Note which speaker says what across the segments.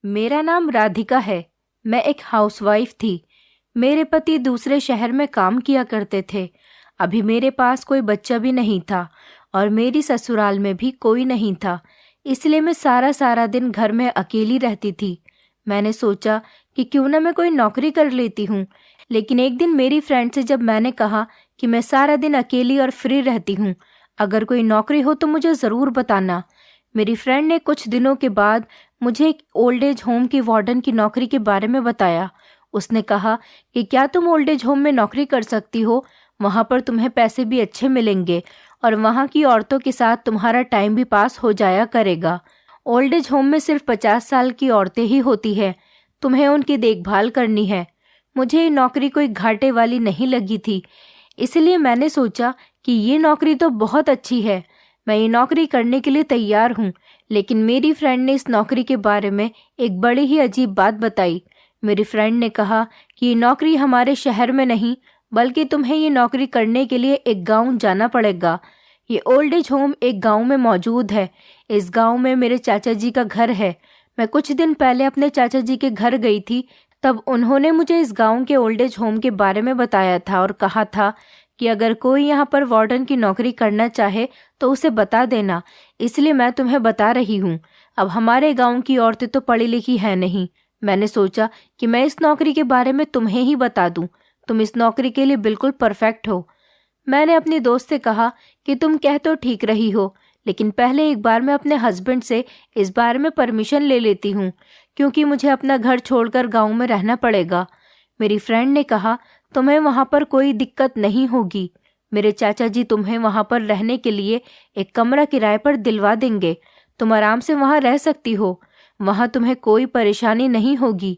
Speaker 1: मेरा नाम राधिका है। मैं एक हाउसवाइफ थी। मेरे पति दूसरे शहर में काम किया करते थे। अभी मेरे पास कोई बच्चा भी नहीं था और मेरी ससुराल में भी कोई नहीं था, इसलिए मैं सारा सारा दिन घर में अकेली रहती थी। मैंने सोचा कि क्यों ना मैं कोई नौकरी कर लेती हूँ। लेकिन एक दिन मेरी फ्रेंड से जब मैंने कहा कि मैं सारा दिन अकेली और फ्री रहती हूँ, अगर कोई नौकरी हो तो मुझे ज़रूर बताना। मेरी फ्रेंड ने कुछ दिनों के बाद मुझे एक ओल्ड एज होम की वार्डन की नौकरी के बारे में बताया। उसने कहा कि क्या तुम ओल्ड एज होम में नौकरी कर सकती हो, वहाँ पर तुम्हें पैसे भी अच्छे मिलेंगे और वहाँ की औरतों के साथ तुम्हारा टाइम भी पास हो जाया करेगा। ओल्ड एज होम में सिर्फ 50 साल की औरतें ही होती है। तुम्हें उनकी देखभाल करनी है। मुझे ये नौकरी कोई घाटे वाली नहीं लगी थी, इसलिए मैंने सोचा कि ये नौकरी तो बहुत अच्छी है। मैं ये नौकरी करने के लिए तैयार हूँ। लेकिन मेरी फ्रेंड ने इस नौकरी के बारे में एक बड़ी ही अजीब बात बताई। मेरी फ्रेंड ने कहा कि ये नौकरी हमारे शहर में नहीं, बल्कि तुम्हें ये नौकरी करने के लिए एक गांव जाना पड़ेगा। ये ओल्ड एज होम एक गांव में मौजूद है। इस गांव में मेरे चाचा जी का घर है। मैं कुछ दिन पहले अपने चाचा जी के घर गई थी, तब उन्होंने मुझे इस गांव के ओल्ड एज होम के बारे में बताया था और कहा था कि अगर कोई यहाँ पर वार्डन की नौकरी करना चाहे तो उसे बता देना, इसलिए मैं तुम्हें बता रही हूँ। अब हमारे गांव की औरतें तो पढ़ी लिखी है नहीं। मैंने सोचा कि मैं इस नौकरी के बारे में तुम्हें ही बता दूं। तुम इस नौकरी के लिए बिल्कुल परफेक्ट हो। मैंने अपनी दोस्त से कहा कि तुम कह तो ठीक रही हो, लेकिन पहले एक बार मैं अपने हस्बैंड से इस बारे में परमिशन ले लेती हूँ, क्योंकि मुझे अपना घर छोड़कर गाँव में रहना पड़ेगा। मेरी फ्रेंड ने कहा, तुम्हें वहाँ पर कोई दिक्कत नहीं होगी। मेरे चाचा जी तुम्हें वहाँ पर रहने के लिए एक कमरा किराए पर दिलवा देंगे। तुम आराम से वहाँ रह सकती हो। वहाँ तुम्हें कोई परेशानी नहीं होगी।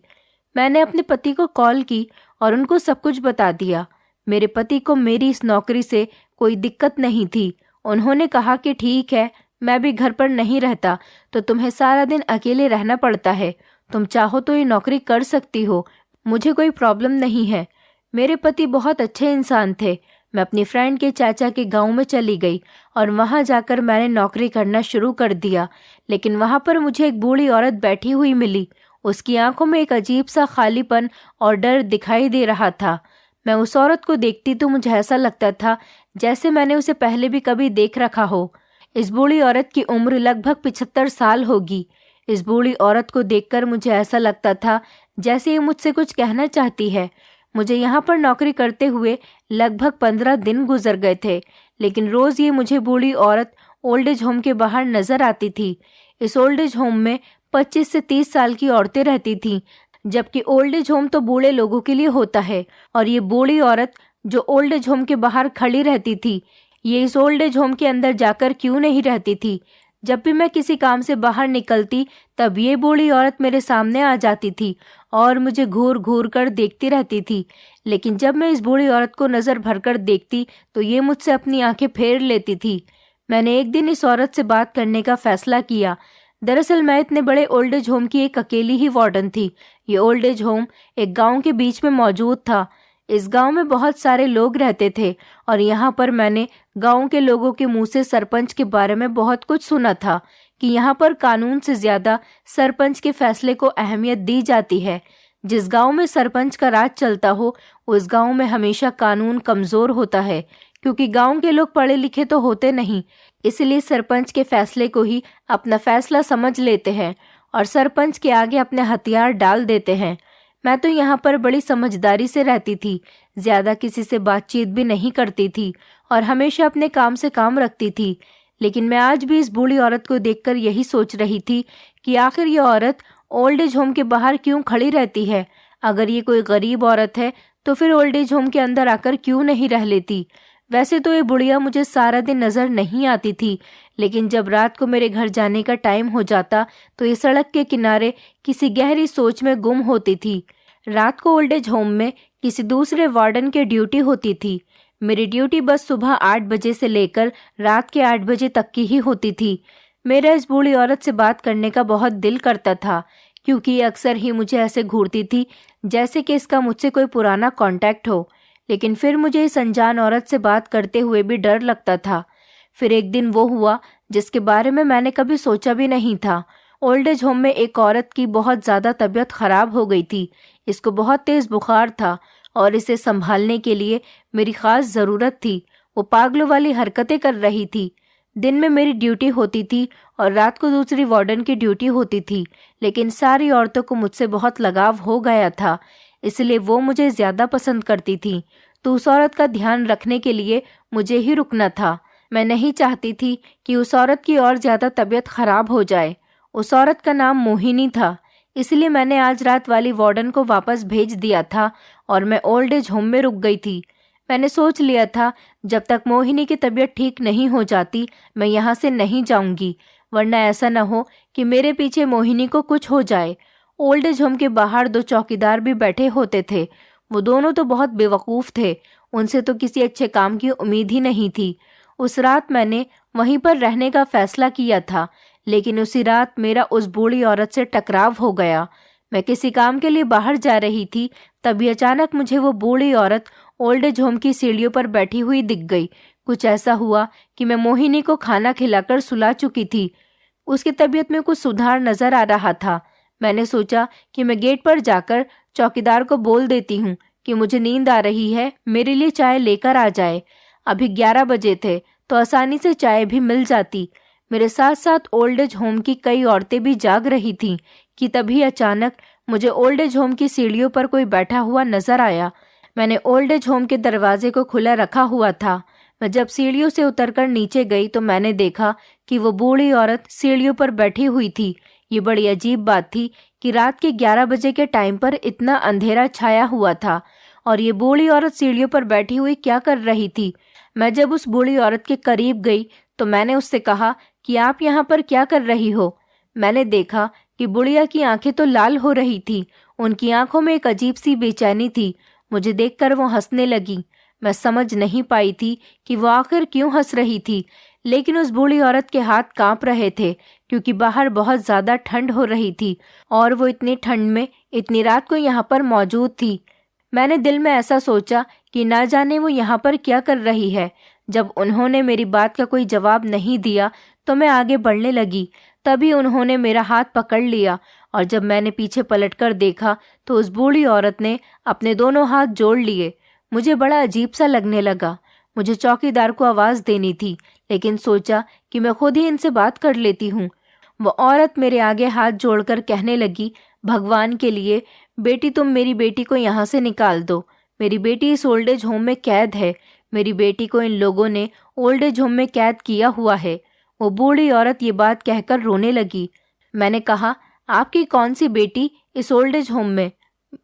Speaker 1: मैंने अपने पति को कॉल की और उनको सब कुछ बता दिया। मेरे पति को मेरी इस नौकरी से कोई दिक्कत नहीं थी। उन्होंने कहा कि ठीक है, मैं भी घर पर नहीं रहता तो तुम्हें सारा दिन अकेले रहना पड़ता है। तुम चाहो तो ये नौकरी कर सकती हो, मुझे कोई प्रॉब्लम नहीं है। मेरे पति बहुत अच्छे इंसान थे। मैं अपनी फ्रेंड के चाचा के गांव में चली गई और वहां जाकर मैंने नौकरी करना शुरू कर दिया। लेकिन वहां पर मुझे एक बूढ़ी औरत बैठी हुई मिली। उसकी आंखों में एक अजीब सा खालीपन और डर दिखाई दे रहा था। मैं उस औरत को देखती तो मुझे ऐसा लगता था जैसे मैंने उसे पहले भी कभी देख रखा हो। इस बूढ़ी औरत की उम्र लगभग 75 साल होगी। इस बूढ़ी औरत को देखकर मुझे ऐसा लगता था जैसे ये मुझसे कुछ कहना चाहती है। मुझे यहाँ पर नौकरी करते हुए लगभग 15 दिन गुजर गए थे, लेकिन रोज ये मुझे बूढ़ी औरत ओल्ड एज होम के बाहर नजर आती थी। इस ओल्ड एज होम में 25 से 30 साल की औरतें रहती थीं, जबकि ओल्ड एज होम तो बूढ़े लोगों के लिए होता है। और ये बूढ़ी औरत जो ओल्ड एज होम के बाहर खड़ी रहती थी, ये इस ओल्ड एज होम के अंदर जाकर क्यों नहीं रहती थी। जब भी मैं किसी काम से बाहर निकलती तब ये बूढ़ी औरत मेरे सामने आ जाती थी और मुझे घूर घूर कर देखती रहती थी। लेकिन जब मैं इस बूढ़ी औरत को नज़र भरकर देखती तो ये मुझसे अपनी आंखें फेर लेती थी। मैंने एक दिन इस औरत से बात करने का फैसला किया। दरअसल मैं इतने बड़े ओल्ड एज होम की एक अकेली ही वार्डन थी। ये ओल्ड एज होम एक गाँव के बीच में मौजूद था। इस गांव में बहुत सारे लोग रहते थे और यहाँ पर मैंने गांव के लोगों के मुंह से सरपंच के बारे में बहुत कुछ सुना था कि यहाँ पर कानून से ज्यादा सरपंच के फैसले को अहमियत दी जाती है। जिस गांव में सरपंच का राज चलता हो उस गांव में हमेशा कानून कमजोर होता है, क्योंकि गांव के लोग पढ़े लिखे तो होते नहीं, इसलिए सरपंच के फैसले को ही अपना फैसला समझ लेते हैं और सरपंच के आगे अपने हथियार डाल देते हैं। मैं तो यहाँ पर बड़ी समझदारी से रहती थी, ज्यादा किसी से बातचीत भी नहीं करती थी और हमेशा अपने काम से काम रखती थी। लेकिन मैं आज भी इस बूढ़ी औरत को देखकर यही सोच रही थी कि आखिर ये औरत ओल्ड एज होम के बाहर क्यों खड़ी रहती है। अगर ये कोई गरीब औरत है तो फिर ओल्ड एज होम के अंदर आकर क्यों नहीं रह लेती। वैसे तो ये बुढ़िया मुझे सारा दिन नजर नहीं आती थी, लेकिन जब रात को मेरे घर जाने का टाइम हो जाता तो ये सड़क के किनारे किसी गहरी सोच में गुम होती थी। रात को ओल्ड एज होम में किसी दूसरे वार्डन की ड्यूटी होती थी। मेरी ड्यूटी बस सुबह 8 बजे से लेकर रात के 8 बजे तक की ही होती थी। मेरा इस बूढ़ी औरत से बात करने का बहुत दिल करता था, क्योंकि ये अक्सर ही मुझे ऐसे घूरती थी जैसे कि इसका मुझसे कोई पुराना कांटेक्ट हो। लेकिन फिर मुझे इस अनजान औरत से बात करते हुए भी डर लगता था। फिर एक दिन वो हुआ जिसके बारे में मैंने कभी सोचा भी नहीं था। ओल्ड एज होम में एक औरत की बहुत ज़्यादा तबीयत खराब हो गई थी। इसको बहुत तेज़ बुखार था और इसे संभालने के लिए मेरी ख़ास ज़रूरत थी। वो पागलों वाली हरकतें कर रही थी। दिन में मेरी ड्यूटी होती थी और रात को दूसरी वार्डन की ड्यूटी होती थी, लेकिन सारी औरतों को मुझसे बहुत लगाव हो गया था, इसलिए वो मुझे ज़्यादा पसंद करती थी। तो उस औरत का ध्यान रखने के लिए मुझे ही रुकना था। मैं नहीं चाहती थी कि उस औरत की और ज़्यादा तबीयत खराब हो जाए। उस औरत का नाम मोहिनी था, इसलिए मैंने आज रात वाली वार्डन को वापस भेज दिया था और मैं ओल्ड एज होम में रुक गई थी। मैंने सोच लिया था जब तक मोहिनी की तबीयत ठीक नहीं हो जाती मैं यहाँ से नहीं जाऊंगी, वरना ऐसा न हो कि मेरे पीछे मोहिनी को कुछ हो जाए। ओल्ड एज होम के बाहर 2 चौकीदार भी बैठे होते थे। वो दोनों तो बहुत बेवकूफ़ थे, उनसे तो किसी अच्छे काम की उम्मीद ही नहीं थी। उस रात मैंने वहीं पर रहने का फैसला किया था, लेकिन उसी रात मेरा उस बूढ़ी औरत से टकराव हो गया। मैं किसी काम के लिए बाहर जा रही थी, तभी अचानक मुझे वो बूढ़ी औरत ओल्ड एज होम की सीढ़ियों पर बैठी हुई दिख गई। कुछ ऐसा हुआ कि मैं मोहिनी को खाना खिलाकर सुला चुकी थी। उसकी तबीयत में कुछ सुधार नजर आ रहा था। मैंने सोचा कि मैं गेट पर जाकर चौकीदार को बोल देती हूँ कि मुझे नींद आ रही है, मेरे लिए चाय लेकर आ जाए। अभी 11 बजे थे तो आसानी से चाय भी मिल जाती। मेरे साथ साथ ओल्ड एज होम की कई औरतें भी जाग रही थीं कि तभी अचानक मुझे ओल्ड एज होम की सीढ़ियों पर कोई बैठा हुआ नजर आया। मैंने ओल्ड एज होम के दरवाजे को खुला रखा हुआ था। मैं जब सीढ़ियों से उतरकर नीचे गई तो मैंने देखा कि वो बूढ़ी औरत सीढ़ियों पर बैठी हुई थी। ये बड़ी अजीब बात थी कि रात के 11 बजे के टाइम पर इतना अंधेरा छाया हुआ था और ये बूढ़ी औरत सीढ़ियों पर बैठी हुई क्या कर रही थी। मैं जब उस बूढ़ी औरत के करीब गई तो मैंने उससे कहा कि आप यहाँ पर क्या कर रही हो। मैंने देखा कि बुढ़िया की आंखें तो लाल हो रही थी, उनकी आंखों में एक अजीब सी बेचैनी थी। मुझे देखकर वो हंसने लगी। मैं समझ नहीं पाई थी कि वो आखिर क्यों हंस रही थी, लेकिन उस बूढ़ी औरत के हाथ कांप रहे थे क्योंकि बाहर बहुत ज़्यादा ठंड हो रही थी और वो इतनी ठंड में इतनी रात को यहाँ पर मौजूद थी। मैंने दिल में ऐसा सोचा कि ना जाने वो यहाँ पर क्या कर रही है। जब उन्होंने मेरी बात का कोई जवाब नहीं दिया तो मैं आगे बढ़ने लगी। तभी उन्होंने मेरा हाथ पकड़ लिया और जब मैंने पीछे पलटकर देखा तो उस बूढ़ी औरत ने अपने दोनों हाथ जोड़ लिए। मुझे बड़ा अजीब सा लगने लगा। मुझे चौकीदार को आवाज़ देनी थी, लेकिन सोचा कि मैं खुद ही इनसे बात कर लेती हूँ। वो औरत मेरे आगे हाथ जोड़कर कहने लगी, भगवान के लिए बेटी, तुम मेरी बेटी को यहाँ से निकाल दो। मेरी बेटी इस ओल्ड एज होम में कैद है। मेरी बेटी को इन लोगों ने ओल्ड एज होम में कैद किया हुआ है। वो बूढ़ी औरत ये बात कहकर रोने लगी। मैंने कहा, आपकी कौन सी बेटी इस ओल्ड एज होम में?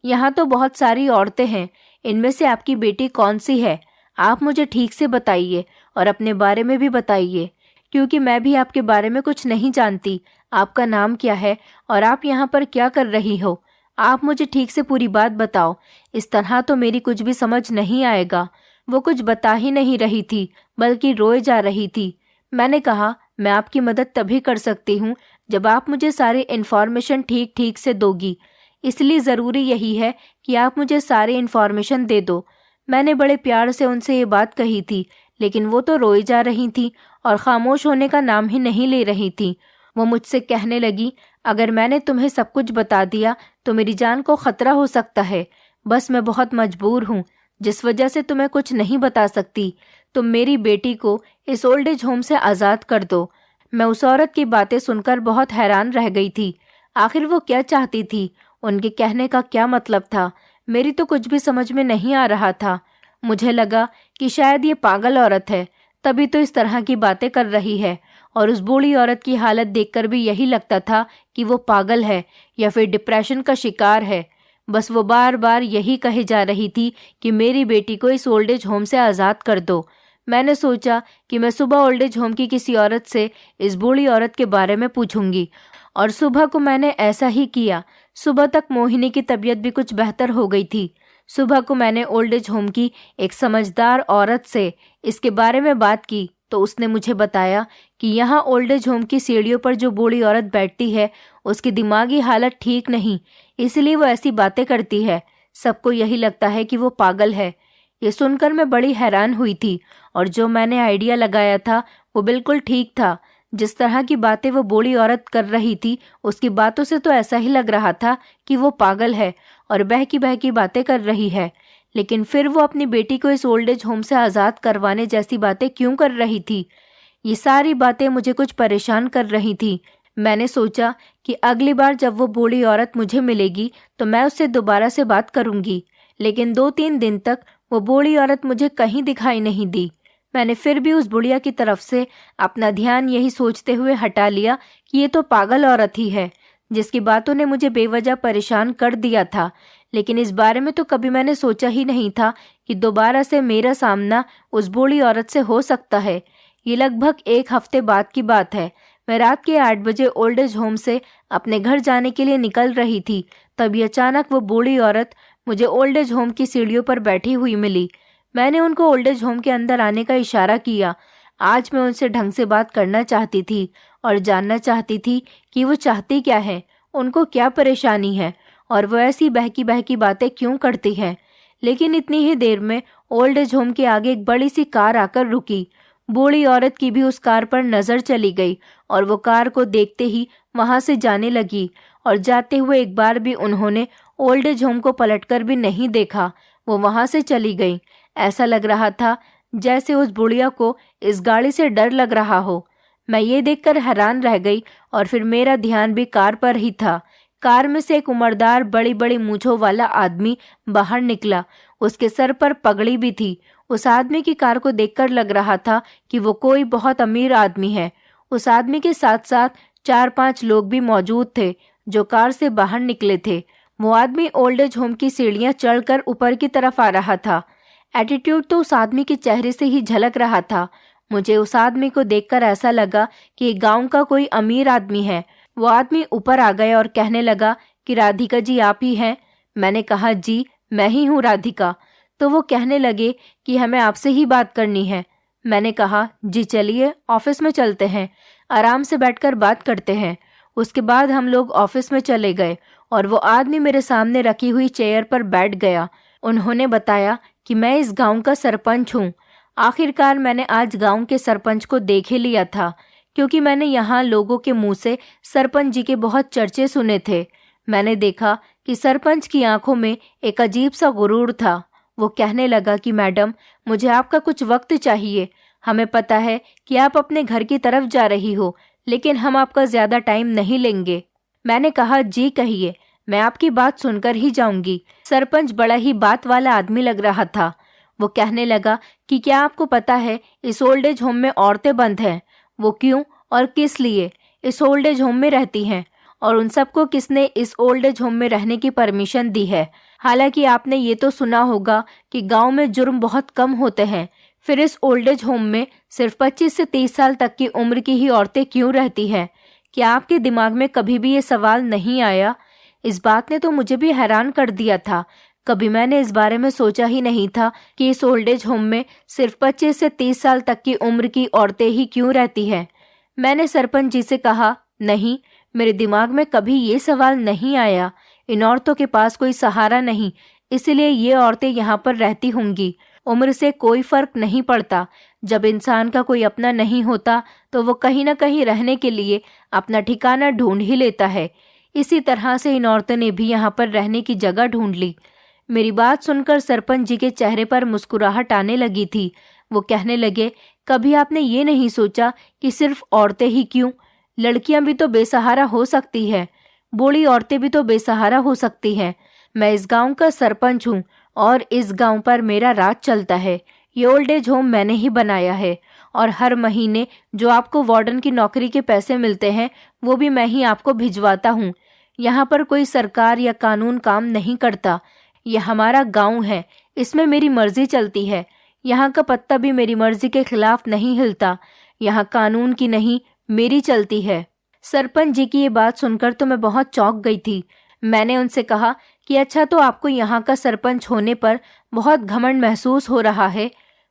Speaker 1: यहाँ तो बहुत सारी औरतें हैं, इनमें से आपकी बेटी कौन सी है? आप मुझे ठीक से बताइए और अपने बारे में भी बताइए, क्योंकि मैं भी आपके बारे में कुछ नहीं जानती। आपका नाम क्या है और आप यहाँ पर क्या कर रही हो? आप मुझे ठीक से पूरी बात बताओ। इस तरह तो मेरी कुछ भी समझ नहीं आएगा। वो कुछ बता ही नहीं रही थी, बल्कि रोए जा रही थी। मैंने कहा, मैं आपकी मदद तभी कर सकती हूँ जब आप मुझे सारी इन्फॉर्मेशन ठीक ठीक से दोगी। इसलिए ज़रूरी यही है कि आप मुझे सारी इन्फॉर्मेशन दे दो। मैंने बड़े प्यार से उनसे ये बात कही थी, लेकिन वो तो रोई जा रही थी और खामोश होने का नाम ही नहीं ले रही थी। वो मुझसे कहने लगी, अगर मैंने तुम्हें सब कुछ बता दिया तो मेरी जान को खतरा हो सकता है। बस मैं बहुत मजबूर हूँ, जिस वजह से तुम्हें कुछ नहीं बता सकती। तुम मेरी बेटी को इस ओल्ड एज होम से आज़ाद कर दो। मैं उस औरत की बातें सुनकर बहुत हैरान रह गई थी। आखिर वो क्या चाहती थी? उनके कहने का क्या मतलब था? मेरी तो कुछ भी समझ में नहीं आ रहा था। मुझे लगा कि शायद ये पागल औरत है, तभी तो इस तरह की बातें कर रही है। और उस बूढ़ी औरत की हालत देखकर भी यही लगता था कि वो पागल है या फिर डिप्रेशन का शिकार है। बस वो बार बार यही कहे जा रही थी कि मेरी बेटी को इस ओल्ड एज होम से आज़ाद कर दो। मैंने सोचा कि मैं सुबह ओल्ड एज होम की किसी औरत से इस बूढ़ी औरत के बारे में पूछूंगी, और सुबह को मैंने ऐसा ही किया। सुबह तक मोहिनी की तबीयत भी कुछ बेहतर हो गई थी। सुबह को मैंने ओल्ड एज होम की एक समझदार औरत से इसके बारे में बात की तो उसने मुझे बताया कि यहाँ ओल्ड एज होम की सीढ़ियों पर जो बूढ़ी औरत बैठती है उसकी दिमागी हालत ठीक नहीं, इसलिए वो ऐसी बातें करती है। सबको यही लगता है कि वो पागल है। ये सुनकर मैं बड़ी हैरान हुई थी और जो मैंने आइडिया लगाया था वो बिल्कुल ठीक था। जिस तरह की बातें वो बूढ़ी औरत कर रही थी, उसकी बातों से तो ऐसा ही लग रहा था कि वो पागल है और बहकी बातें कर रही है। लेकिन फिर वो अपनी बेटी को इस ओल्ड एज होम से आज़ाद करवाने जैसी बातें क्यों कर रही थी? ये सारी बातें मुझे कुछ परेशान कर रही थी। मैंने सोचा कि अगली बार जब वो बूढ़ी औरत मुझे मिलेगी तो मैं उससे दोबारा से बात करूंगी। लेकिन 2-3 दिन तक वो बूढ़ी औरत मुझे कहीं दिखाई नहीं दी। मैंने फिर भी उस बुढ़िया की तरफ से अपना ध्यान यही सोचते हुए हटा लिया कि ये तो पागल औरत ही है, जिसकी बातों ने मुझे बेवजह परेशान कर दिया था। लेकिन इस बारे में तो कभी मैंने सोचा ही नहीं था कि दोबारा से मेरा सामना उस बूढ़ी औरत से हो सकता है। ये लगभग 1 हफ्ते बाद की बात है। मैं रात के 8 बजे ओल्ड एज होम से अपने घर जाने के लिए निकल रही थी। तभी अचानक वो बूढ़ी औरत मुझे ओल्ड एज होम की सीढ़ियों पर बैठी हुई मिली। मैंने उनको ओल्ड एज होम के अंदर आने का इशारा किया। आज मैं उनसे ढंग से बात करना चाहती थी और जानना चाहती थी कि वो चाहती क्या है, उनको क्या परेशानी है और वो ऐसी बहकी बातें क्यों करती है। लेकिन इतनी ही देर में ओल्ड एज होम के आगे एक बड़ी सी कार आकर रुकी। बूढ़ी औरत की भी उस कार पर नजर चली गई और वो कार को देखते ही वहां से जाने लगी और जाते हुए एक बार भी उन्होंने ओल्ड एज होम को पलटकर भी नहीं देखा। वो वहां से चली गई। ऐसा लग रहा था जैसे उस बुढ़िया को इस गाड़ी से डर लग रहा हो। मैं ये देखकर हैरान रह गई और फिर मेरा ध्यान भी कार पर ही था। कार में से एक उम्रदार बड़ी बड़ी मूंछों वाला आदमी बाहर निकला। उसके सर पर पगड़ी भी थी। उस आदमी की कार को देखकर लग रहा था कि वो कोई बहुत अमीर आदमी है। उस आदमी के साथ साथ 4-5 लोग भी मौजूद थे जो कार से बाहर निकले थे। वो आदमी ओल्ड एज होम की सीढ़ियां चढ़कर ऊपर की तरफ आ रहा था। एटीट्यूड तो उस आदमी के चेहरे से ही झलक रहा था। मुझे उस आदमी को देखकर ऐसा लगा कि गांव का कोई अमीर आदमी है। वो आदमी ऊपर आ गया और कहने लगा कि राधिका जी आप ही हैं? मैंने कहा जी मैं ही हूँ राधिका। तो वो कहने लगे कि हमें आपसे ही बात करनी है। मैंने कहा जी चलिए ऑफिस में चलते हैं, आराम से बैठकर बात करते हैं। उसके बाद हम लोग ऑफिस में चले गए और वो आदमी मेरे सामने रखी हुई चेयर पर बैठ गया। उन्होंने बताया कि मैं इस गांव का सरपंच हूँ। आखिरकार मैंने आज गांव के सरपंच को देख ही लिया था, क्योंकि मैंने यहाँ लोगों के मुंह से सरपंच जी के बहुत चर्चे सुने थे। मैंने देखा कि सरपंच की आंखों में एक अजीब सा गुरूर था। वो कहने लगा कि मैडम मुझे आपका कुछ वक्त चाहिए। हमें पता है कि आप अपने घर की तरफ जा रही हो, लेकिन हम आपका ज्यादा टाइम नहीं लेंगे। मैंने कहा जी कहिए, मैं आपकी बात सुनकर ही जाऊंगी। सरपंच बड़ा ही बात वाला आदमी लग रहा था। वो कहने लगा कि क्या आपको पता है इस ओल्ड एज होम में औरतें बंद हैं? वो क्यों और किस लिए इस ओल्ड एज होम में रहती हैं और उन सबको किसने इस ओल्ड एज होम में रहने की परमिशन दी है? हालांकि आपने ये तो सुना होगा कि गांव में जुर्म बहुत कम होते हैं, फिर इस ओल्ड एज होम में सिर्फ 25 से 30 साल तक की उम्र की ही औरतें क्यों रहती हैं? क्या आपके दिमाग में कभी भी ये सवाल नहीं आया? इस बात ने तो मुझे भी हैरान कर दिया था। कभी मैंने इस बारे में सोचा ही नहीं था कि इस ओल्ड एज होम में सिर्फ 25 से 30 साल तक की उम्र की औरतें ही क्यों रहती हैं। मैंने सरपंच जी से कहा नहीं, मेरे दिमाग में कभी ये सवाल नहीं आया। इन औरतों के पास कोई सहारा नहीं, इसलिए ये औरतें यहाँ पर रहती होंगी। उम्र से कोई फर्क नहीं पड़ता। जब इंसान का कोई अपना नहीं होता तो वो कहीं ना कहीं रहने के लिए अपना ठिकाना ढूंढ ही लेता है। इसी तरह से इन औरतों ने भी यहाँ पर रहने की जगह ढूंढ ली। मेरी बात सुनकर सरपंच जी के चेहरे पर मुस्कुराहट आने लगी थी। वो कहने लगे कभी आपने ये नहीं सोचा कि सिर्फ औरतें ही क्यों, लड़कियां भी तो बेसहारा हो सकती है, बूढ़ी औरतें भी तो बेसहारा हो सकती हैं। मैं इस गांव का सरपंच हूँ और इस गांव पर मेरा राज चलता है। ये ओल्ड एज होम मैंने ही बनाया है और हर महीने जो आपको वार्डन की नौकरी के पैसे मिलते हैं वो भी मैं ही आपको भिजवाता हूँ। यहाँ पर कोई सरकार या कानून काम नहीं करता। यह हमारा गांव है, इसमें मेरी मर्जी चलती है। यहाँ का पत्ता भी मेरी मर्जी के खिलाफ नहीं हिलता। यहाँ कानून की नहीं मेरी चलती है। सरपंच जी की ये बात सुनकर तो मैं बहुत चौंक गई थी। मैंने उनसे कहा कि अच्छा तो आपको यहाँ का सरपंच होने पर बहुत घमंड महसूस हो रहा है।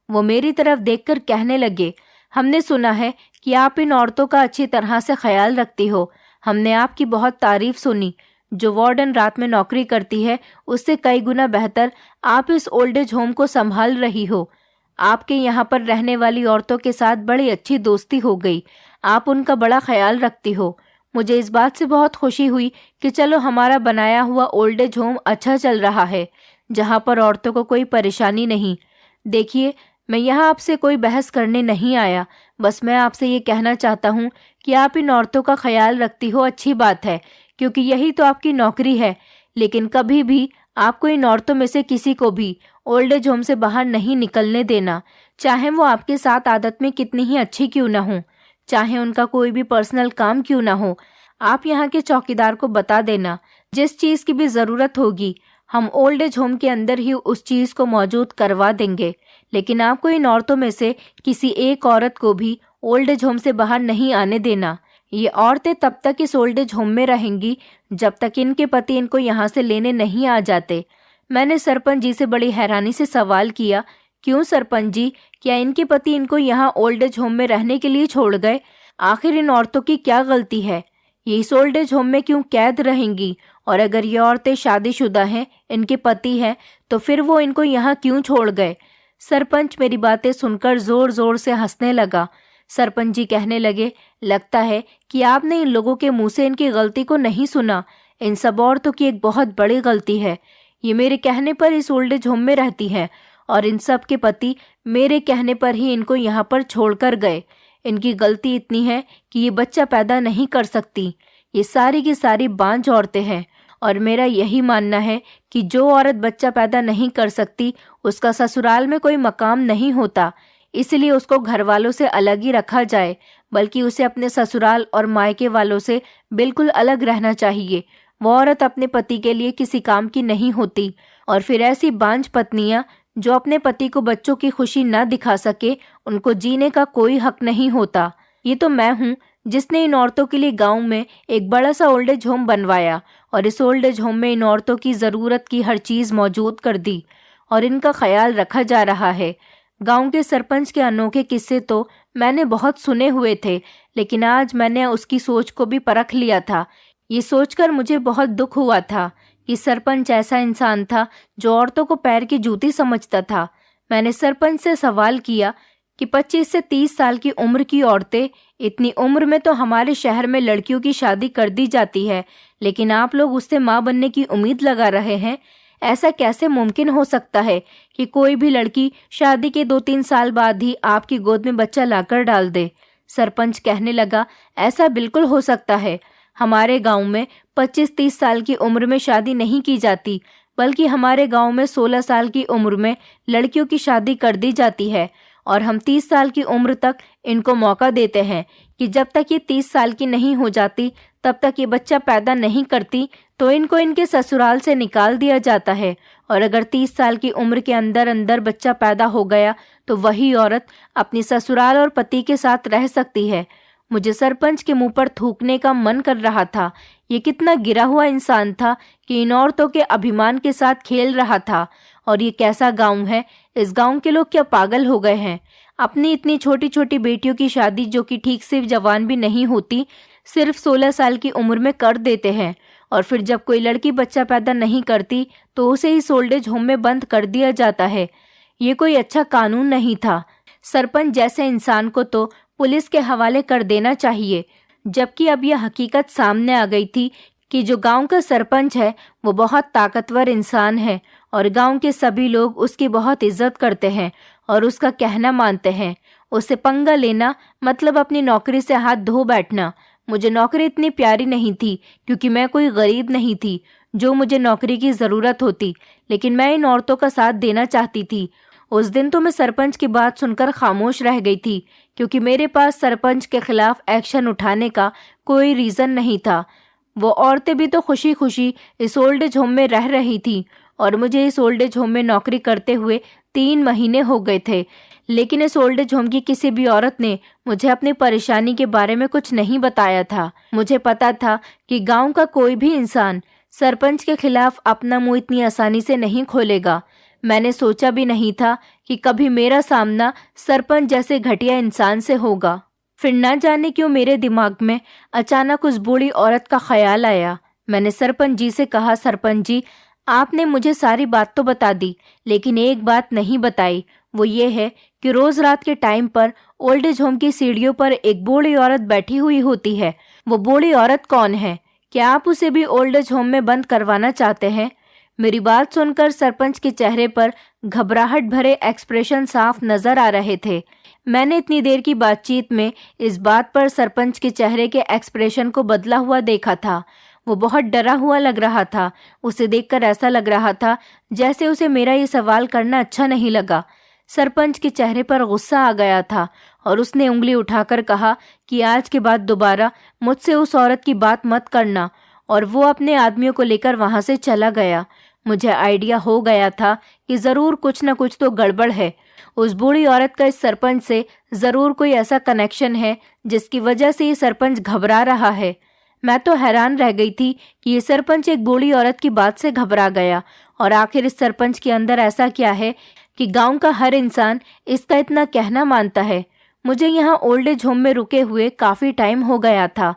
Speaker 1: वो मेरी तरफ देखकर कहने लगे हमने सुना है कि आप इन औरतों का अच्छी तरह से ख्याल रखती हो। हमने आपकी बहुत तारीफ सुनी। जो वार्डन रात में नौकरी करती है उससे कई गुना बेहतर आप इस ओल्ड एज होम को संभाल रही हो। आपके यहाँ पर रहने वाली औरतों के साथ बड़ी अच्छी दोस्ती हो गई। आप उनका बड़ा ख्याल रखती हो। मुझे इस बात से बहुत खुशी हुई कि चलो हमारा बनाया हुआ ओल्ड एज होम अच्छा चल रहा है, जहाँ पर औरतों को कोई परेशानी नहीं। देखिए, मैं यहाँ आपसे कोई बहस करने नहीं आया, बस मैं आपसे ये कहना चाहता हूँ कि आप इन औरतों का ख्याल रखती हो, अच्छी बात है, क्योंकि यही तो आपकी नौकरी है। लेकिन कभी भी आपको इन औरतों में से किसी को भी ओल्ड एज होम से बाहर नहीं निकलने देना, चाहे वो आपके साथ आदत में कितनी ही अच्छी क्यों ना हो, चाहे उनका कोई भी पर्सनल काम क्यों ना हो। आप यहाँ के चौकीदार को बता देना, जिस चीज़ की भी ज़रूरत होगी हम ओल्ड एज होम के अंदर ही उस चीज़ को मौजूद करवा देंगे। लेकिन आपको इन औरतों में से किसी एक औरत को भी ओल्ड एज होम से बाहर नहीं आने देना। ये औरतें तब तक इस ओल्ड एज होम में रहेंगी जब तक इनके पति इनको यहाँ से लेने नहीं आ जाते। मैंने सरपंच जी से बड़ी हैरानी से सवाल किया, क्यों सरपंच जी, क्या इनके पति इनको यहाँ ओल्ड एज होम में रहने के लिए छोड़ गए? आखिर इन औरतों की क्या गलती है? ये इस ओल्ड एज होम में क्यों कैद रहेंगी? और अगर ये औरतें शादीशुदा हैं, इनके पति हैं, तो फिर वो इनको यहाँ क्यों छोड़ गए? सरपंच मेरी बातें सुनकर जोर जोर से हंसने लगा। सरपंच जी कहने लगे, लगता है कि आपने इन लोगों के मुंह से इनकी गलती को नहीं सुना। इन सब औरतों की एक बहुत बड़ी गलती है। ये मेरे कहने पर इस ओल्ड एज होम में रहती हैं और इन सब के पति मेरे कहने पर ही इनको यहाँ पर छोड़कर गए। इनकी गलती इतनी है कि ये बच्चा पैदा नहीं कर सकती। ये सारी की सारी बांझ औरतें हैं और मेरा यही मानना है कि जो औरत बच्चा पैदा नहीं कर सकती उसका ससुराल में कोई मकाम नहीं होता। इसलिए उसको घर वालों से अलग ही रखा जाए, बल्कि उसे अपने ससुराल और मायके वालों से बिल्कुल अलग रहना चाहिए। वो औरत अपने पति के लिए किसी काम की नहीं होती। और फिर ऐसी बांझ पत्नियां जो अपने पति को बच्चों की खुशी न दिखा सके, उनको जीने का कोई हक नहीं होता। ये तो मैं हूँ जिसने इन औरतों के लिए गांव में एक बड़ा सा ओल्ड एज होम बनवाया और इस ओल्ड एज होम में इन औरतों की ज़रूरत की हर चीज़ मौजूद कर दी और इनका ख्याल रखा जा रहा है। गांव के सरपंच के अनोखे किस्से तो मैंने बहुत सुने हुए थे, लेकिन आज मैंने उसकी सोच को भी परख लिया था। ये सोचकर मुझे बहुत दुख हुआ था कि सरपंच ऐसा इंसान था जो औरतों को पैर की जूती समझता था। मैंने सरपंच से सवाल किया कि 25 से 30 साल की उम्र की औरतें, इतनी उम्र में तो हमारे शहर में लड़कियों की शादी कर दी जाती है, लेकिन आप लोग उससे माँ बनने की उम्मीद लगा रहे हैं। ऐसा कैसे मुमकिन हो सकता है कि कोई भी लड़की शादी के 2-3 साल बाद ही आपकी गोद में बच्चा लाकर डाल दे? सरपंच कहने लगा, ऐसा बिल्कुल हो सकता है। हमारे गांव में 25-30 साल की उम्र में शादी नहीं की जाती, बल्कि हमारे गांव में 16 साल की उम्र में लड़कियों की शादी कर दी जाती है और हम 30 साल की उम्र तक इनको मौका देते हैं कि जब तक ये 30 साल की नहीं हो जाती तब तक ये बच्चा पैदा नहीं करती तो इनको इनके ससुराल से निकाल दिया जाता है। और अगर 30 साल की उम्र के अंदर अंदर बच्चा पैदा हो गया तो वही औरत अपनी ससुराल और पति के साथ रह सकती है। मुझे सरपंच के मुंह पर थूकने का मन कर रहा था। ये कितना गिरा हुआ इंसान था कि इन औरतों के अभिमान के साथ खेल रहा था। और ये कैसा गांव है? इस गांव के लोग क्या पागल हो गए हैं? अपनी इतनी छोटी छोटी बेटियों की शादी, जो कि ठीक से जवान भी नहीं होती, सिर्फ 16 साल की उम्र में कर देते हैं। और फिर जब कोई लड़की बच्चा पैदा नहीं करती तो उसे ही ओल्ड एज होम में बंद कर दिया जाता है। ये कोई अच्छा कानून नहीं था। सरपंच जैसे इंसान को तो पुलिस के हवाले कर देना चाहिए। जबकि अब यह हकीकत सामने आ गई थी कि जो गांव का सरपंच है वो बहुत ताकतवर इंसान है और गांव के सभी लोग उसकी बहुत इज्जत करते हैं और उसका कहना मानते हैं। उससे पंगा लेना मतलब अपनी नौकरी से हाथ धो बैठना। मुझे नौकरी इतनी प्यारी नहीं थी क्योंकि मैं कोई गरीब नहीं थी जो मुझे नौकरी की ज़रूरत होती, लेकिन मैं इन औरतों का साथ देना चाहती थी। उस दिन तो मैं सरपंच की बात सुनकर खामोश रह गई थी, क्योंकि मेरे पास सरपंच के खिलाफ एक्शन उठाने का कोई रीज़न नहीं था। वो औरतें भी तो खुशी खुशी इस ओल्ड एज होम में रह रही थी और मुझे इस ओल्ड एज होम में नौकरी करते हुए 3 महीने हो गए थे। लेकिन इस ओल्ड एज होम की किसी भी औरत ने मुझे अपनी परेशानी के बारे में कुछ नहीं बताया था। मुझे पता था कि गांव का कोई भी इंसान सरपंच के खिलाफ अपना मुंह इतनी आसानी से नहीं खोलेगा। मैंने सोचा भी नहीं था कि कभी मेरा सामना सरपंच जैसे घटिया इंसान से होगा। फिर ना जाने क्यों मेरे दिमाग में अचानक उस बूढ़ी औरत का ख्याल आया। मैंने सरपंच जी से कहा, सरपंच जी, आपने मुझे सारी बात तो बता दी, लेकिन एक बात नहीं बताई, वो ये है कि रोज रात के टाइम पर ओल्ड एज होम की सीढ़ियों पर एक बूढ़ी औरत बैठी हुई होती है। वो बूढ़ी औरत कौन है? क्या आप उसे भी ओल्ड एज होम में बंद करवाना चाहते हैं? मेरी बात सुनकर सरपंच के चेहरे पर घबराहट भरे एक्सप्रेशन साफ नजर आ रहे थे। मैंने इतनी देर की बातचीत में इस बात पर सरपंच के चेहरे के एक्सप्रेशन को बदला हुआ देखा था। वो बहुत डरा हुआ लग रहा था। उसे देखकर ऐसा लग रहा था जैसे उसे मेरा ये सवाल करना अच्छा नहीं लगा। सरपंच के चेहरे पर गुस्सा आ गया था और उसने उंगली उठाकर कहा कि आज के बाद दोबारा मुझसे उस औरत की बात मत करना, और वो अपने आदमियों को लेकर वहां से चला गया। मुझे आइडिया हो गया था कि जरूर कुछ न कुछ तो गड़बड़ है। उस बूढ़ी औरत का इस सरपंच से जरूर कोई ऐसा कनेक्शन है जिसकी वजह से ये सरपंच घबरा रहा है। मैं तो हैरान रह गई थी कि ये सरपंच एक बूढ़ी औरत की बात से घबरा गया, और आखिर इस सरपंच के अंदर ऐसा क्या है कि गांव का हर इंसान इसका इतना कहना मानता है। मुझे यहाँ ओल्ड एज होम में रुके हुए काफी टाइम हो गया था।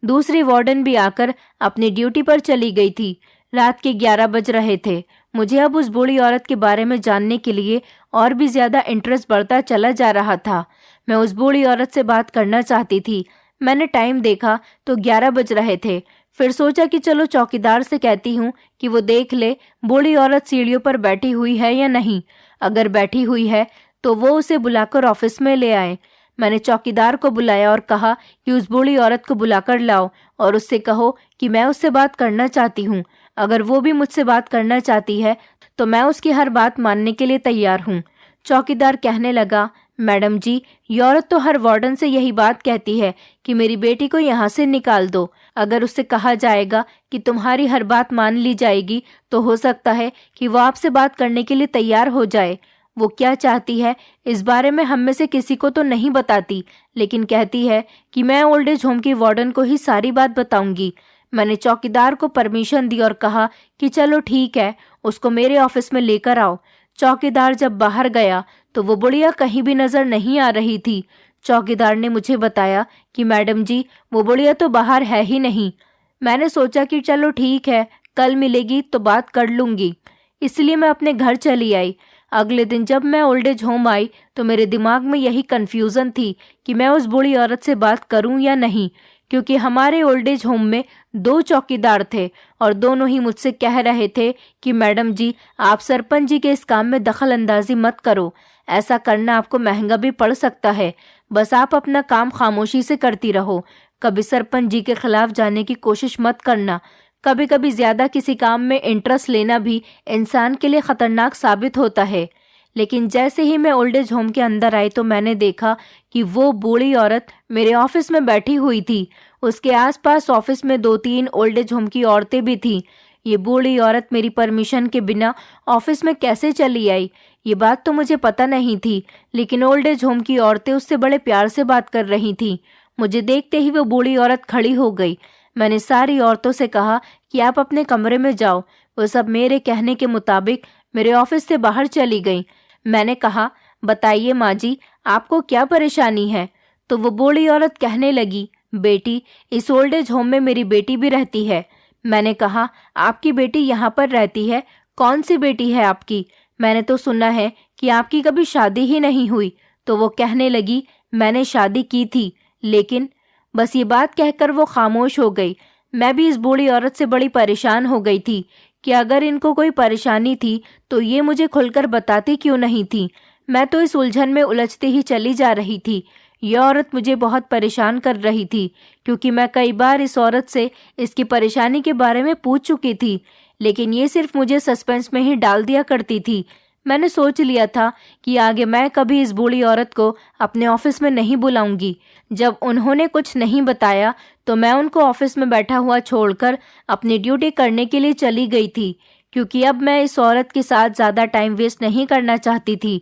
Speaker 1: दूसरी वार्डन भी आकर अपनी ड्यूटी पर चली गई थी। रात के 11 बज रहे थे। मुझे अब उस बूढ़ी औरत के बारे में जानने के लिए और भी ज्यादा इंटरेस्ट बढ़ता चला जा रहा था। मैं उस बूढ़ी औरत से बात करना चाहती थी। मैंने टाइम देखा तो 11 बज रहे थे। फिर सोचा कि चलो चौकीदार से कहती हूँ कि वो देख ले बूढ़ी औरत सीढ़ियों पर बैठी हुई है या नहीं। अगर बैठी हुई है तो वो उसे बुलाकर ऑफिस में ले आए। मैंने चौकीदार को बुलाया और कहा कि उस बूढ़ी औरत को बुलाकर लाओ और उससे कहो कि मैं उससे बात करना चाहती हूँ। अगर वो भी मुझसे बात करना चाहती है तो मैं उसकी हर बात मानने के लिए तैयार हूँ। चौकीदार कहने लगा, मैडम जी, ये औरत तो हर वार्डन से यही बात कहती है कि मेरी बेटी को यहाँ से निकाल दो। अगर उससे कहा जाएगा कि तुम्हारी हर बात मान ली जाएगी तो हो सकता है कि वो आपसे बात करने के लिए तैयार हो जाए। वो क्या चाहती है इस बारे में हम में से किसी को तो नहीं बताती, लेकिन कहती है कि मैं ओल्ड एज होम की वार्डन को ही सारी बात बताऊंगी। मैंने चौकीदार को परमिशन दी और कहा कि चलो ठीक है, उसको मेरे ऑफिस में लेकर आओ। चौकीदार जब बाहर गया तो वो बुढ़िया कहीं भी नजर नहीं आ रही थी। चौकीदार ने मुझे बताया कि मैडम जी, वो बुढ़िया तो बाहर है ही नहीं। मैंने सोचा कि चलो ठीक है, कल मिलेगी तो बात कर लूंगी, इसलिए मैं अपने घर चली आई। अगले दिन जब मैं ओल्ड एज होम आई तो मेरे दिमाग में यही कंफ्यूजन थी कि मैं उस बूढ़ी औरत से बात करूं या नहीं, क्योंकि हमारे ओल्ड एज होम में 2 चौकीदार थे और दोनों ही मुझसे कह रहे थे कि मैडम जी, आप सरपंच जी के इस काम में दखल अंदाजी मत करो। ऐसा करना आपको महंगा भी पड़ सकता है। बस आप अपना काम खामोशी से करती रहो। कभी सरपंच जी के खिलाफ जाने की कोशिश मत करना। कभी कभी ज्यादा किसी काम में इंटरेस्ट लेना भी इंसान के लिए खतरनाक साबित होता है। लेकिन जैसे ही मैं ओल्ड एज होम के अंदर आई तो मैंने देखा कि वो बूढ़ी औरत मेरे ऑफिस में बैठी हुई थी। उसके आसपास ऑफिस में 2-3 ओल्ड एज होम की औरतें भी थीं। ये बूढ़ी औरत मेरी परमिशन के बिना ऑफिस में कैसे चली आई, ये बात तो मुझे पता नहीं थी, लेकिन ओल्ड एज होम की औरतें उससे बड़े प्यार से बात कर रही थीं। मुझे देखते ही वो बूढ़ी औरत खड़ी हो गई। मैंने सारी औरतों से कहा कि आप अपने कमरे में जाओ। वो सब मेरे कहने के मुताबिक मेरे ऑफिस से बाहर चली गई। मैंने कहा, बताइए माँ जी, आपको क्या परेशानी है? तो वो बूढ़ी औरत कहने लगी, बेटी, इस ओल्ड एज होम में मेरी बेटी भी रहती है। मैंने कहा, आपकी बेटी यहाँ पर रहती है? कौन सी बेटी है आपकी? मैंने तो सुना है कि आपकी कभी शादी ही नहीं हुई। तो वो कहने लगी, मैंने शादी की थी, लेकिन बस ये बात कहकर वो खामोश हो गई। मैं भी इस बूढ़ी औरत से बड़ी परेशान हो गई थी कि अगर इनको कोई परेशानी थी तो ये मुझे खुलकर बताती क्यों नहीं थी। मैं तो इस उलझन में उलझती ही चली जा रही थी। यह औरत मुझे बहुत परेशान कर रही थी, क्योंकि मैं कई बार इस औरत से इसकी परेशानी के बारे में पूछ चुकी थी, लेकिन ये सिर्फ मुझे सस्पेंस में ही डाल दिया करती थी। मैंने सोच लिया था कि आगे मैं कभी इस बूढ़ी औरत को अपने ऑफिस में नहीं बुलाऊंगी। जब उन्होंने कुछ नहीं बताया तो मैं उनको ऑफिस में बैठा हुआ छोड़कर अपनी ड्यूटी करने के लिए चली गई थी, क्योंकि अब मैं इस औरत के साथ ज़्यादा टाइम वेस्ट नहीं करना चाहती थी।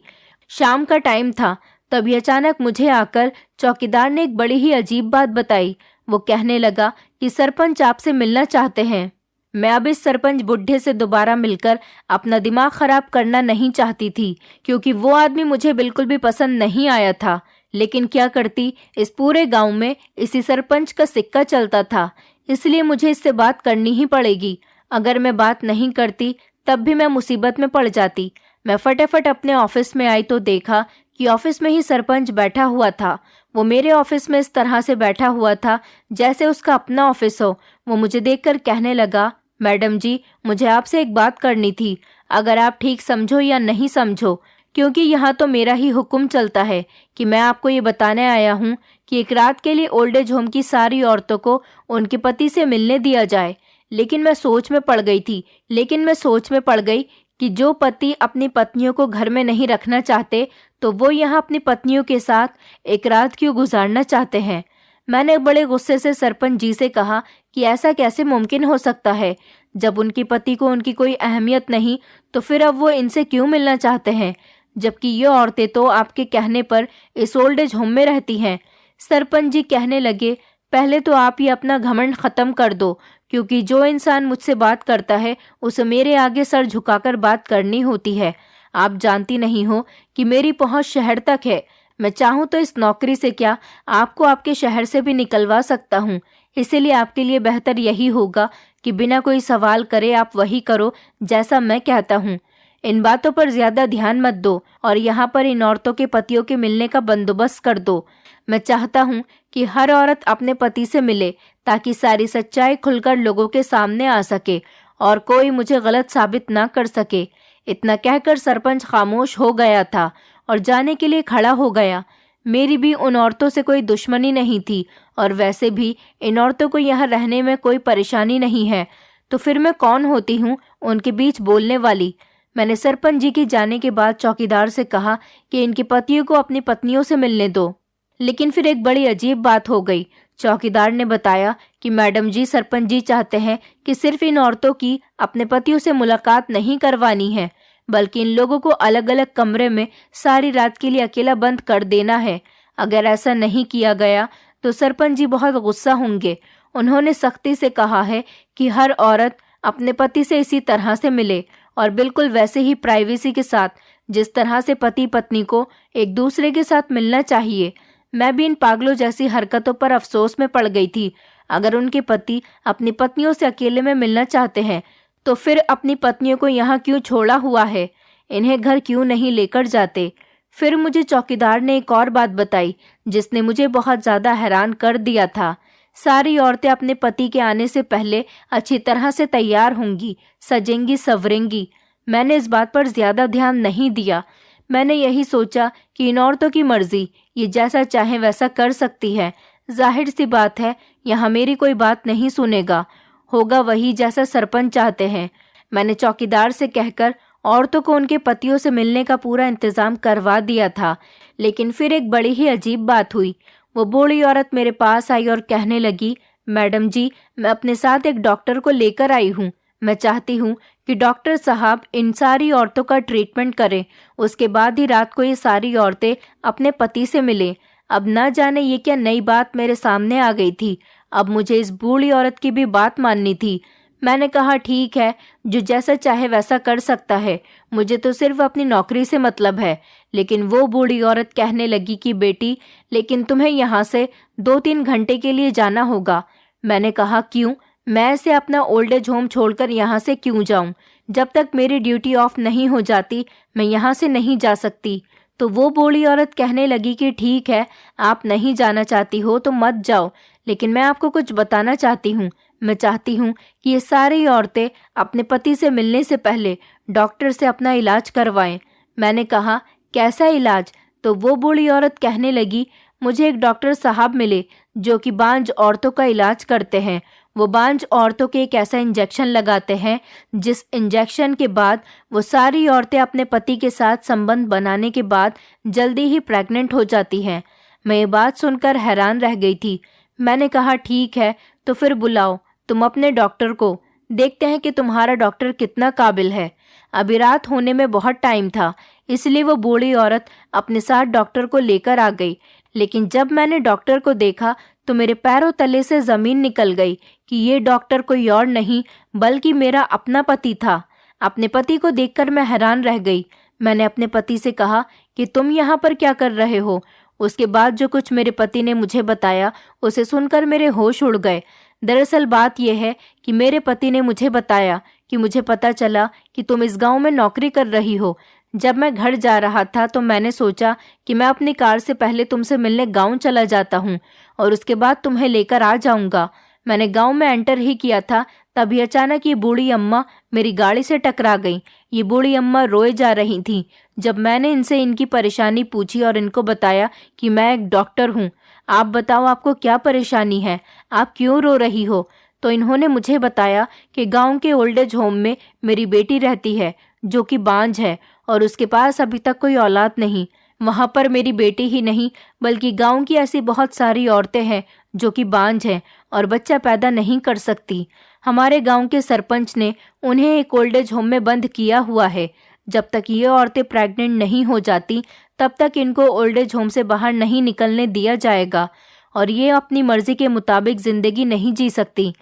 Speaker 1: शाम का टाइम था, तभी अचानक मुझे आकर चौकीदार ने एक बड़ी ही अजीब बात बताई। वो कहने लगा कि सरपंच आपसे मिलना चाहते हैं। मैं अब इस सरपंच बुढ़े से दोबारा मिलकर अपना दिमाग खराब करना नहीं चाहती थी, क्योंकि वो आदमी मुझे बिल्कुल भी पसंद नहीं आया था। लेकिन क्या करती, इस पूरे गांव में इसी सरपंच का सिक्का चलता था, इसलिए मुझे इससे बात करनी ही पड़ेगी। अगर मैं बात नहीं करती तब भी मैं मुसीबत में पड़ जाती। मैं फटाफट अपने ऑफिस में आई तो देखा कि ऑफिस में ही सरपंच बैठा हुआ था। वो मेरे ऑफिस में इस तरह से बैठा हुआ था जैसे उसका अपना ऑफिस हो। वो मुझे देखकर कहने लगा, मैडम जी, मुझे आपसे एक बात करनी थी, अगर आप ठीक समझो या नहीं समझो, क्योंकि यहाँ तो मेरा ही हुक्म चलता है कि मैं आपको ये बताने आया हूँ कि एक रात के लिए ओल्ड एज होम की सारी औरतों को उनके पति से मिलने दिया जाए। लेकिन मैं सोच में पड़ गई कि जो पति अपनी पत्नियों को घर में नहीं रखना चाहते तो वो यहाँ अपनी पत्नियों के साथ एक रात क्यों गुजारना चाहते हैं। मैंने बड़े गुस्से से सरपंच जी से कहा कि ऐसा कैसे मुमकिन हो सकता है, जब उनकी पति को उनकी कोई अहमियत नहीं तो फिर अब वो इनसे क्यों मिलना चाहते हैं, जबकि ये औरतें तो आपके कहने पर इस ओल्ड एज होम में रहती हैं। सरपंच जी कहने लगे, पहले तो आप ये अपना घमंड खत्म कर दो, क्योंकि जो इंसान मुझसे बात करता है उसे मेरे आगे सर झुकाकर बात करनी होती है। आप जानती नहीं हो कि मेरी पहुंच शहर तक है। मैं चाहूँ तो इस नौकरी से क्या आपको आपके शहर से भी निकलवा सकता हूँ। इसीलिए आपके लिए बेहतर यही होगा कि बिना कोई सवाल करे आप वही करो जैसा मैं कहता हूँ। इन बातों पर ज्यादा ध्यान मत दो और यहाँ पर इन औरतों के पतियों के मिलने का बंदोबस्त कर दो। मैं चाहता हूँ कि हर औरत अपने पति से मिले ताकि सारी सच्चाई खुलकर लोगों के सामने आ सके और कोई मुझे गलत साबित ना कर सके। इतना कहकर सरपंच खामोश हो गया था और जाने के लिए खड़ा हो गया। मेरी भी उन औरतों से कोई दुश्मनी नहीं थी और वैसे भी इन औरतों को यहाँ रहने में कोई परेशानी नहीं है, तो फिर मैं कौन होती हूँ उनके बीच बोलने वाली। मैंने सरपंच जी के जाने के बाद चौकीदार से कहा कि इनके पतियों को अपनी पत्नियों से मिलने दो। लेकिन फिर एक बड़ी अजीब बात हो गई। चौकीदार ने बताया कि मैडम जी, सरपंच जी चाहते हैं कि सिर्फ इन औरतों की अपने पतियों से मुलाकात नहीं करवानी है, बल्कि इन लोगों को अलग अलग कमरे में सारी रात के लिए अकेला बंद कर देना है। अगर ऐसा नहीं किया गया तो सरपंच जी बहुत गुस्सा होंगे। उन्होंने सख्ती से कहा है कि हर औरत अपने पति से इसी तरह से मिले और बिल्कुल वैसे ही प्राइवेसी के साथ जिस तरह से पति पत्नी को एक दूसरे के साथ मिलना चाहिए। मैं भी इन पागलों जैसी हरकतों पर अफसोस में पड़ गई थी। अगर उनके पति अपनी पत्नियों से अकेले में मिलना चाहते हैं तो फिर अपनी पत्नियों को यहाँ क्यों छोड़ा हुआ है, इन्हें घर क्यों नहीं लेकर जाते। फिर मुझे चौकीदार ने एक और बात बताई जिसने मुझे बहुत ज्यादा हैरान कर दिया था। सारी औरतें अपने पति के आने से पहले अच्छी तरह से तैयार होंगी, सजेंगी, संवरेंगी। मैंने इस बात पर ज्यादा ध्यान नहीं दिया। मैंने यही सोचा कि इन औरतों की मर्जी, ये जैसा चाहे वैसा कर सकती है। जाहिर सी बात है यहाँ मेरी कोई बात नहीं सुनेगा, होगा वही जैसा सरपंच चाहते हैं। मैंने चौकीदार से कहकर औरतों को उनके पतियों से मिलने का पूरा इंतजाम करवा दिया था। लेकिन फिर एक बड़ी ही अजीब बात हुई। वो बूढ़ी औरत मेरे पास आई और कहने लगी, मैडम जी, मैं अपने साथ एक डॉक्टर को लेकर आई हूँ। मैं चाहती हूँ कि डॉक्टर साहब इन सारी औरतों का ट्रीटमेंट करें, उसके बाद ही रात को ये सारी औरतें अपने पति से मिलें। अब ना जाने ये क्या नई बात मेरे सामने आ गई थी। अब मुझे इस बूढ़ी औरत की भी बात माननी थी। मैंने कहा, ठीक है, जो जैसा चाहे वैसा कर सकता है, मुझे तो सिर्फ अपनी नौकरी से मतलब है। लेकिन वो बूढ़ी औरत कहने लगी कि बेटी, लेकिन तुम्हें यहाँ से 2-3 घंटे के लिए जाना होगा। मैंने कहा, क्यों? मैं ऐसे अपना ओल्ड एज होम छोड़कर यहाँ से क्यों जाऊँ? जब तक मेरी ड्यूटी ऑफ नहीं हो जाती मैं यहाँ से नहीं जा सकती। तो वो बूढ़ी औरत कहने लगी कि ठीक है, आप नहीं जाना चाहती हो तो मत जाओ, लेकिन मैं आपको कुछ बताना चाहती हूँ। मैं चाहती हूँ कि ये सारी औरतें अपने पति से मिलने से पहले डॉक्टर से अपना इलाज करवाएं। मैंने कहा, कैसा इलाज? तो वो बूढ़ी औरत कहने लगी, मुझे एक डॉक्टर साहब मिले जो कि बांझ औरतों का इलाज करते हैं। वो बांझ औरतों के एक ऐसा इंजेक्शन लगाते हैं जिस इंजेक्शन के बाद वो सारी औरतें अपने पति के साथ संबंध बनाने के बाद जल्दी ही प्रेग्नेंट हो जाती हैं। मैं ये बात सुनकर हैरान रह गई थी। मैंने कहा, ठीक है, तो फिर बुलाओ तुम अपने डॉक्टर को, देखते हैं कि तुम्हारा डॉक्टर कितना काबिल है। अभी रात होने में बहुत टाइम था, इसलिए वो बूढ़ी औरत अपने साथ डॉक्टर को लेकर आ गई। लेकिन जब मैंने डॉक्टर को देखा तो मेरे पैरों तले से जमीन निकल गई कि ये डॉक्टर कोई और नहीं बल्कि मेरा अपना पति था। अपने पति को देखकर मैं हैरान रह गई। मैंने अपने पति से कहा कि तुम यहाँ पर क्या कर रहे हो? उसके बाद जो कुछ मेरे पति ने मुझे बताया उसे सुनकर मेरे होश उड़ गए। दरअसल बात यह है कि मेरे पति ने मुझे बताया कि मुझे पता चला कि तुम इस गांव में नौकरी कर रही हो। जब मैं घर जा रहा था तो मैंने सोचा कि मैं अपनी कार से पहले तुमसे मिलने गांव चला जाता हूं और उसके बाद तुम्हें लेकर आ जाऊंगा। मैंने गांव में एंटर ही किया था, तभी अचानक ये बूढ़ी अम्मा मेरी गाड़ी से टकरा गई। ये बूढ़ी अम्मा रोए जा रही थी। जब मैंने इनसे इनकी परेशानी पूछी और इनको बताया कि मैं एक डॉक्टर हूँ, आप बताओ आपको क्या परेशानी है, आप क्यों रो रही हो, तो इन्होंने मुझे बताया कि गांव के ओल्ड एज होम में मेरी बेटी रहती है जो कि बांझ है और उसके पास अभी तक कोई औलाद नहीं। वहां पर मेरी बेटी ही नहीं बल्कि गांव की ऐसी बहुत सारी औरतें हैं जो कि बांझ हैं और बच्चा पैदा नहीं कर सकती। हमारे गांव के सरपंच ने उन्हें एक ओल्ड एज होम में बंद किया हुआ है। जब तक ये औरतें प्रेग्नेंट नहीं हो जाती तब तक इनको ओल्ड एज होम से बाहर नहीं निकलने दिया जाएगा और ये अपनी मर्जी के मुताबिक जिंदगी नहीं जी सकती।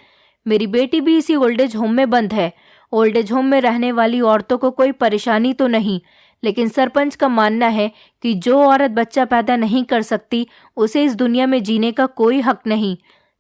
Speaker 1: मेरी बेटी भी इसी ओल्ड एज होम में बंद है। ओल्ड एज होम में रहने वाली औरतों को कोई परेशानी तो नहीं, लेकिन सरपंच का मानना है कि जो औरत बच्चा पैदा नहीं कर सकती उसे इस दुनिया में जीने का कोई हक नहीं।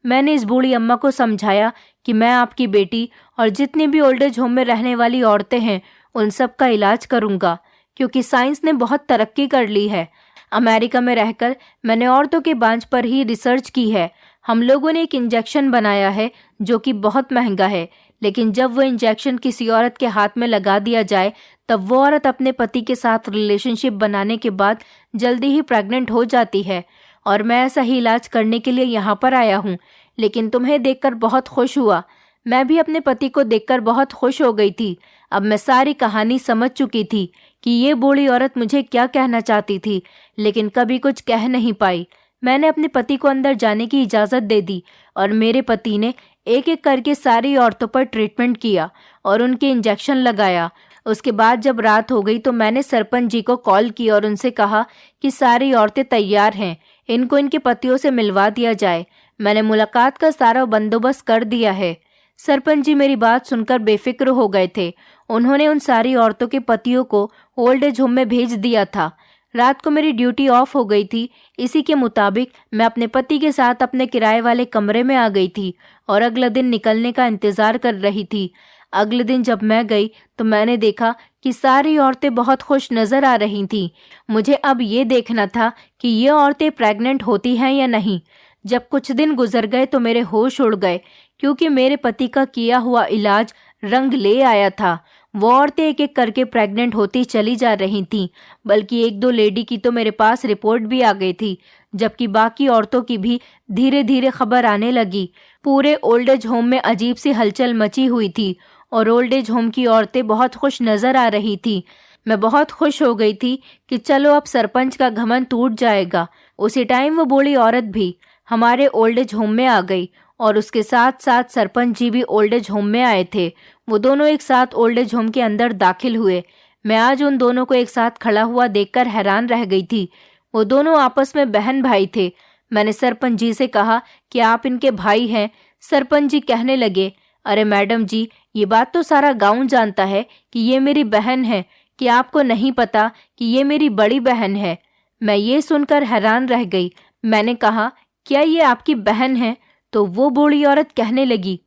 Speaker 1: मैंने इस बूढ़ी अम्मा को समझाया कि मैं आपकी बेटी और जितनी भी ओल्ड एज होम में रहने वाली औरतें हैं उन सब का इलाज करूंगा, क्योंकि साइंस ने बहुत तरक्की कर ली है। अमेरिका में रहकर मैंने औरतों के बांझ पर ही रिसर्च की है। हम लोगों ने एक इंजेक्शन बनाया है जो कि बहुत महंगा है, लेकिन जब वो इंजेक्शन किसी औरत के हाथ में लगा दिया जाए तब वो औरत अपने पति के साथ रिलेशनशिप बनाने के बाद जल्दी ही प्रेग्नेंट हो जाती है। और मैं ऐसा ही इलाज करने के लिए यहाँ पर आया हूँ, लेकिन तुम्हें देखकर बहुत खुश हुआ। मैं भी अपने पति को देखकर बहुत खुश हो गई थी। अब मैं सारी कहानी समझ चुकी थी कि ये बूढ़ी औरत मुझे क्या कहना चाहती थी, लेकिन कभी कुछ कह नहीं पाई। मैंने अपने पति को अंदर जाने की इजाज़त दे दी और मेरे पति ने एक एक करके सारी औरतों पर ट्रीटमेंट किया और उनके इंजेक्शन लगाया। उसके बाद जब रात हो गई तो मैंने सरपंच जी को कॉल की और उनसे कहा कि सारी औरतें तैयार हैं, इनको इनके पतियों से मिलवा दिया जाए। मैंने मुलाकात का सारा बंदोबस्त कर दिया है। सरपंच जी मेरी बात सुनकर बेफिक्र हो गए थे। उन्होंने उन सारी औरतों के पतियों को ओल्ड एज होम में भेज दिया था। रात को मेरी ड्यूटी ऑफ हो गई थी। इसी के मुताबिक मैं अपने पति के साथ अपने किराए वाले कमरे में आ गई थी और अगले दिन निकलने का इंतजार कर रही थी। अगले दिन जब मैं गई तो मैंने देखा कि सारी औरतें बहुत खुश नजर आ रही थीं। मुझे अब ये देखना था कि ये औरतें प्रेग्नेंट होती हैं या नहीं। जब कुछ दिन गुजर गए तो मेरे होश उड़ गए, क्योंकि मेरे पति का किया हुआ इलाज रंग ले आया था। वो औरतें एक एक करके प्रेग्नेंट होती चली जा रही थीं, बल्कि एक दो लेडी की तो मेरे पास रिपोर्ट भी आ गई थी, जबकि बाकी औरतों की भी धीरे धीरे खबर आने लगी। पूरे ओल्ड एज होम में अजीब सी हलचल मची हुई थी और ओल्ड एज होम की औरतें बहुत खुश नजर आ रही थी। मैं बहुत खुश हो गई थी कि चलो अब सरपंच का घमंड टूट जाएगा। उसी टाइम वो बूढ़ी औरत भी हमारे ओल्ड एज होम में आ गई और उसके साथ साथ सरपंच जी भी ओल्ड एज होम में आए थे। वो दोनों एक साथ ओल्ड एज होम के अंदर दाखिल हुए। मैं आज उन दोनों को एक साथ खड़ा हुआ देखकर हैरान रह गई थी। वो दोनों आपस में बहन भाई थे। मैंने सरपंच जी से कहा कि आप इनके भाई हैं। सरपंच जी कहने लगे, अरे मैडम जी, ये बात तो सारा गांव जानता है कि ये मेरी बहन है, कि आपको नहीं पता कि ये मेरी बड़ी बहन है। मैं ये सुनकर हैरान रह गई। मैंने कहा, क्या ये आपकी बहन है? तो वो बूढ़ी औरत कहने लगी,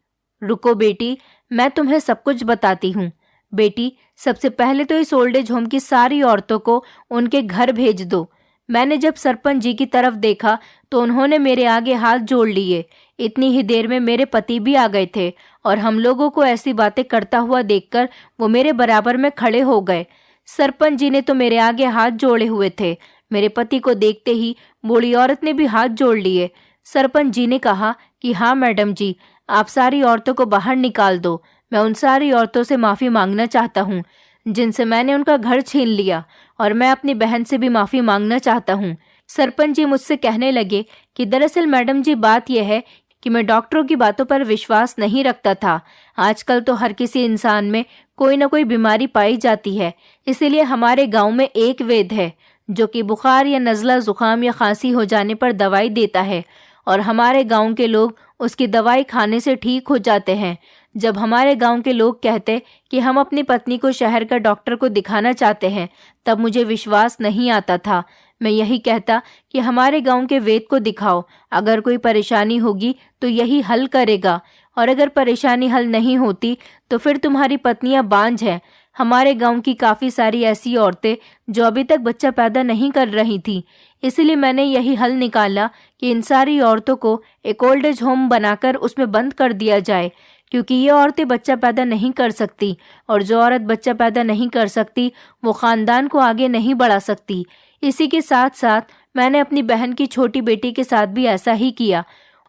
Speaker 1: रुको बेटी, मैं तुम्हें सब कुछ बताती हूँ। बेटी, सबसे पहले तो इस ओल्ड एज होम की सारी औरतों को उनके घर भेज दो। मैंने जब सरपंच जी की तरफ देखा तो उन्होंने मेरे आगे हाथ जोड़ लिए। इतनी ही देर में मेरे पति भी आ गए थे और हम लोगों को ऐसी बातें करता हुआ देखकर वो मेरे बराबर में खड़े हो गए। सरपंच जी ने तो मेरे आगे हाथ जोड़े हुए थे। मेरे पति को देखते ही बूढ़ी औरत ने भी हाथ जोड़ लिए। सरपंच जी ने कहा कि हाँ मैडम जी, आप सारी औरतों को बाहर निकाल दो। मैं उन सारी औरतों से माफ़ी मांगना चाहता हूँ जिनसे मैंने उनका घर छीन लिया, और मैं अपनी बहन से भी माफ़ी मांगना चाहता हूँ। सरपंच जी मुझसे कहने लगे कि दरअसल मैडम जी, बात यह है कि मैं डॉक्टरों की बातों पर विश्वास नहीं रखता था। आजकल तो हर किसी इंसान में कोई ना कोई बीमारी पाई जाती है, इसीलिए हमारे गांव में एक वैद्य है जो कि बुखार या नज़ला, जुकाम या खांसी हो जाने पर दवाई देता है और हमारे गांव के लोग उसकी दवाई खाने से ठीक हो जाते हैं। जब हमारे गांव के लोग कहते कि हम अपनी पत्नी को शहर का डॉक्टर को दिखाना चाहते हैं, तब मुझे विश्वास नहीं आता था। मैं यही कहता कि हमारे गांव के वैद्य को दिखाओ, अगर कोई परेशानी होगी तो यही हल करेगा, और अगर परेशानी हल नहीं होती तो फिर तुम्हारी पत्नियां बांझ हैं, हमारे गांव की काफ़ी सारी ऐसी औरतें जो अभी तक बच्चा पैदा नहीं कर रही थी। इसलिए मैंने यही हल निकाला कि इन सारी औरतों को एक ओल्ड एज होम बनाकर उसमें बंद कर दिया जाए, क्योंकि ये औरतें बच्चा पैदा नहीं कर सकती और जो औरत बच्चा पैदा नहीं कर सकती वो ख़ानदान को आगे नहीं बढ़ा सकती। इसी के साथ साथ मैंने अपनी बहन की छोटी बेटी के साथ भी ऐसा ही किया,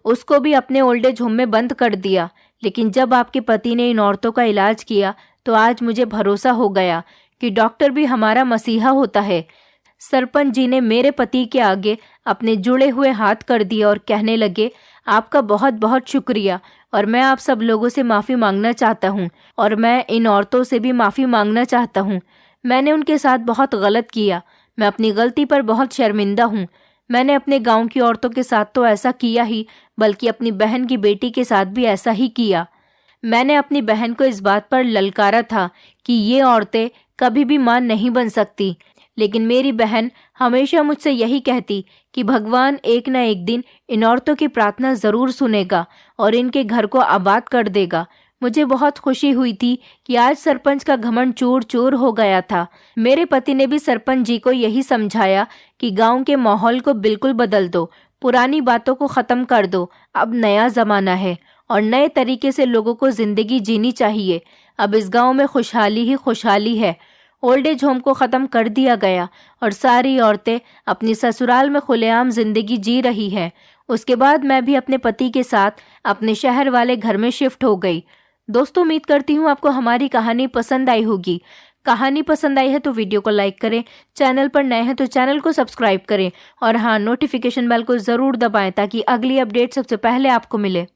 Speaker 1: उसको भी अपने ओल्ड एज होम में बंद कर दिया। लेकिन जब आपके पति ने इन औरतों का इलाज किया तो आज मुझे भरोसा हो गया कि डॉक्टर भी हमारा मसीहा होता है। सरपंच जी ने मेरे पति के आगे अपने जुड़े हुए हाथ कर दिए और कहने लगे, आपका बहुत बहुत शुक्रिया और मैं आप सब लोगों से माफ़ी मांगना चाहता हूँ और मैं इन औरतों से भी माफ़ी मांगना चाहता हूँ। मैंने उनके साथ बहुत गलत किया। मैं अपनी गलती पर बहुत शर्मिंदा हूँ। मैंने अपने गांव की औरतों के साथ तो ऐसा किया ही, बल्कि अपनी बहन की बेटी के साथ भी ऐसा ही किया। मैंने अपनी बहन को इस बात पर ललकारा था कि ये औरतें कभी भी मां नहीं बन सकती, लेकिन मेरी बहन हमेशा मुझसे यही कहती कि भगवान एक न एक दिन इन औरतों की प्रार्थना ज़रूर सुनेगा और इनके घर को आबाद कर देगा। मुझे बहुत खुशी हुई थी कि आज सरपंच का घमंड चूर चूर हो गया था। मेरे पति ने भी सरपंच जी को यही समझाया कि गांव के माहौल को बिल्कुल बदल दो, पुरानी बातों को ख़त्म कर दो, अब नया ज़माना है और नए तरीके से लोगों को ज़िंदगी जीनी चाहिए। अब इस गांव में खुशहाली ही खुशहाली है। ओल्ड एज होम को ख़त्म कर दिया गया और सारी औरतें अपनी ससुराल में खुलेआम ज़िंदगी जी रही हैं। उसके बाद मैं भी अपने पति के साथ अपने शहर वाले घर में शिफ्ट हो गई। दोस्तों, उम्मीद करती हूँ आपको हमारी कहानी पसंद आई होगी। कहानी पसंद आई है तो वीडियो को लाइक करें, चैनल पर नए हैं तो चैनल को सब्सक्राइब करें और हाँ, नोटिफिकेशन बेल को ज़रूर दबाएं ताकि अगली अपडेट सबसे पहले आपको मिले।